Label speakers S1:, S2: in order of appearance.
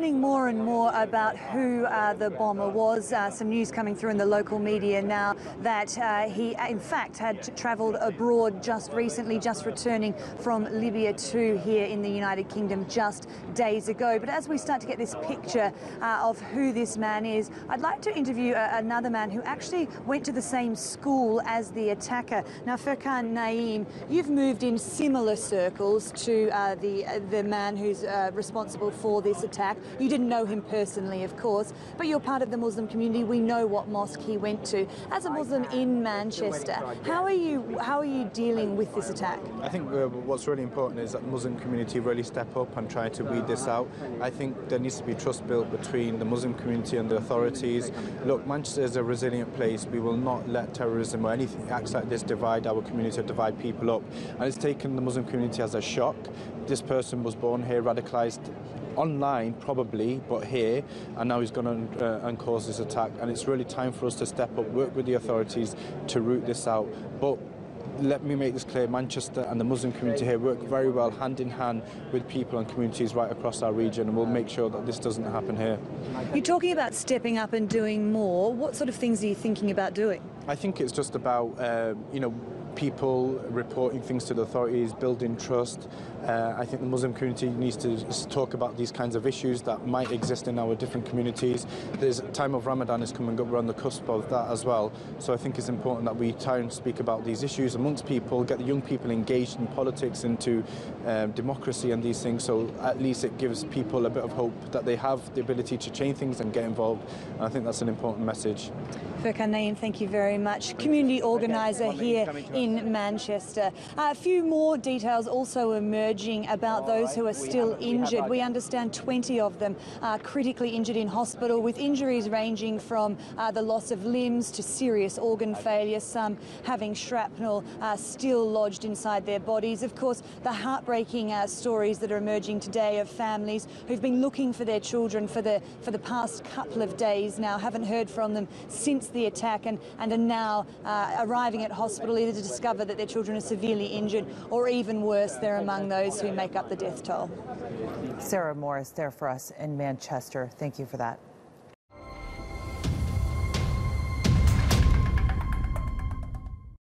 S1: More and more about who the bomber was. Some news coming through in the local media now that he in fact had travelled abroad just recently, just returning from Libya to here in the United Kingdom just days ago. But as we start to get this picture of who this man is, I'd like to interview another man who actually went to the same school as the attacker. Now, Furquan Naeem, you've moved in similar circles to the man who's responsible for this attack. You didn't know him personally, of course, but you're part of the Muslim community. We know what mosque he went to. As a Muslim in Manchester, how are you dealing with this attack?
S2: I think what's really important is that the Muslim community really step up and try to weed this out. I think there needs to be trust built between the Muslim community and the authorities. Look, Manchester is a resilient place. We will not let terrorism or anything acts like this divide our community or divide people up. And it's taken the Muslim community as a shock. This person was born here, radicalised online probably, but here, and now he's gone and caused this attack. And it's really time for us to step up, work with the authorities to root this out. But let me make this clear, Manchester and the Muslim community here work very well hand in hand with people and communities right across our region, and we'll make sure that this doesn't happen here.
S1: You're talking about stepping up and doing more. What sort of things are you thinking about doing?
S2: I think it's just about, people reporting things to the authorities, building trust. I think the Muslim community needs to talk about these kinds of issues that might exist in our different communities. There's time of Ramadan is coming up, we're on the cusp of that as well. So I think it's important that we try and speak about these issues amongst people, get the young people engaged in politics, into democracy and these things, so at least it gives people a bit of hope that they have the ability to change things and get involved. And I think that's an important message.
S1: Furquan Naeem, thank you very much. Community organiser here in Manchester. A few more details also emerging about those who are still injured. We understand 20 of them are critically injured in hospital, with injuries ranging from the loss of limbs to serious organ failure, some having shrapnel still lodged inside their bodies. Of course, the heartbreaking stories that are emerging today of families who've been looking for their children for the past couple of days now, haven't heard from them since the attack, and are now arriving at hospital either to discover that their children are severely injured, or even worse, they're among those who make up the death toll.
S3: Sarah Morice there for us in Manchester. Thank you for that.